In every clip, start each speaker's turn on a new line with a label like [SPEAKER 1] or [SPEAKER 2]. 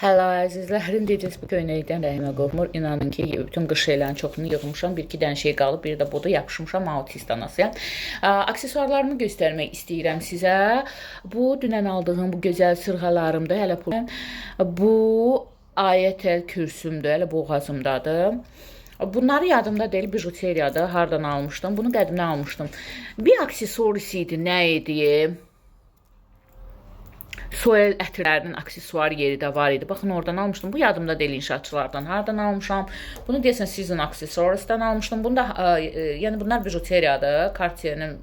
[SPEAKER 1] Hələ əzizlərim, dediniz bu köynəkdən rəhimə qorxmur. İnanın ki, bütün qış şeylərin çoxunu yığmışam. Bir-iki dənə şey qalıb, bir də budur, yapışmışam autist anasıyam. Aksesuarlarımı göstərmək istəyirəm sizə. Bu dünən aldığım bu gözəl sırğalarımdır. Hələ bu ayətəl kürsümdür, hələ boğazımdadır. Bunları yadımda deyil, bijuteriyadır. Hardan almışdım? Bunu qədimdən almışdım. Bir aksesuarisi idi, nə idi? Soyel ətirlərinin aksesuar yeri də var idi. Baxın, oradan almışdım. Bu yadımda deyil, inşaatçılardan. Hardan almışam? Bunu deyəsən Season Accessories-dən almışdım. Bunu da, yəni bunlar bijuteriyadır. Cartier'in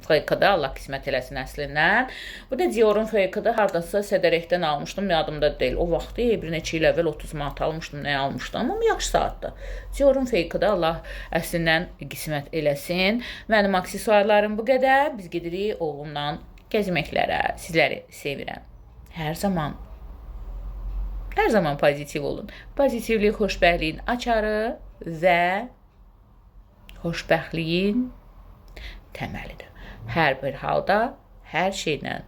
[SPEAKER 1] feykadır, Allah qismət eləsin əslindən. Bu da Dior'un feykadır. Hardasa Sederek'dən almışdım. Yadımda deyil. O vaxtı bir neçə il əvvəl 30 manat almışdım. Nə almışdım? Amma yaxşı saatdır. Dior'un feykadır. Allah əslindən qismət eləsin. Mənim aksesuarlarım bu qədər. Biz gedirik oğlumdan gəzməklərə. Sizləri sevirəm. Hər zaman pozitiv olun. Pozitivlik xoşbəxtliyin açarı və xoşbəxtliyin təməlidir. Hər bir halda, hər şeylə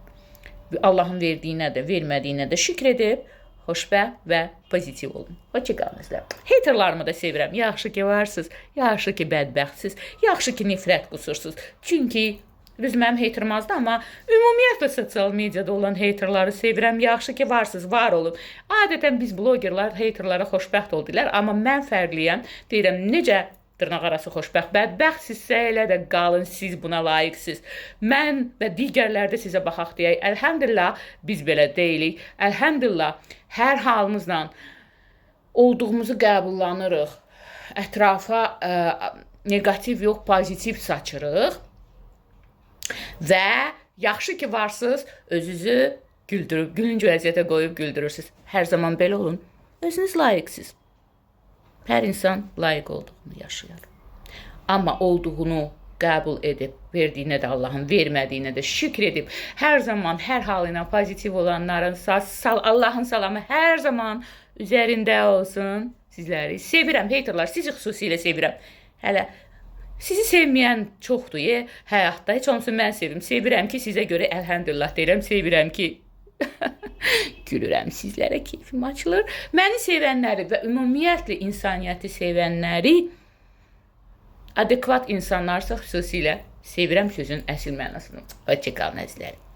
[SPEAKER 1] Allahın verdiyinə də, vermədiyinə də şükr edib, xoşbəxt və pozitiv olun. Hoşça qalınızlar. Haterlarımı da sevirəm. Yaxşı ki varsınız, yaxşı ki bədbəxtsiz, yaxşı ki nifrət qusursuz. Çünki düz mənim haterim azdır, amma ümumiyyətlə sosial mediada olan haterları sevirəm. Yaxşı ki varsınız, var olun. Adətən biz blogerlar haterlara xoşbəxt oldular, amma mən fərqliyəm. Deyirəm, necə dırnaq arası xoşbəxt, bədbəxtsizsə elə də qalın, siz buna layiqsiz. Mən və digərlər də sizə baxaq deyək. Əlhəmdülillah, biz belə deyilik. Əlhəmdülillah, hər halımızla olduğumuzu qəbullanırıq. Ətrafa negativ yox, pozitiv saçırıq. Və yaxşı ki varsınız, özünüzü güldürüb, gülünc vəziyyətə qoyub güldürürsünüz. Hər zaman belə olun. Özünüz layiqsiz. Hər insan layiq olduğunu yaşayır. Amma olduğunu qəbul edib, verdiyinə də Allahın, vermədiyinə də şükr edib, hər zaman, hər halına pozitiv olanların Allahın salamı hər zaman üzərində olsun. Sizləri sevirəm, haterlar, sizi xüsusilə sevirəm. Hələ sizi sevməyən çoxdur, həyatda. Heç olmasa mən sevirəm ki, sizə görə əlhəmdülillah deyirəm, sevirəm ki, gülürəm sizlərə, keyfim açılır. Məni sevənləri və ümumiyyətlə insaniyyəti sevənləri adekvat insanlarsa xüsusilə sevirəm sözün əsl mənasını. Hoşça qalın əzizlərim.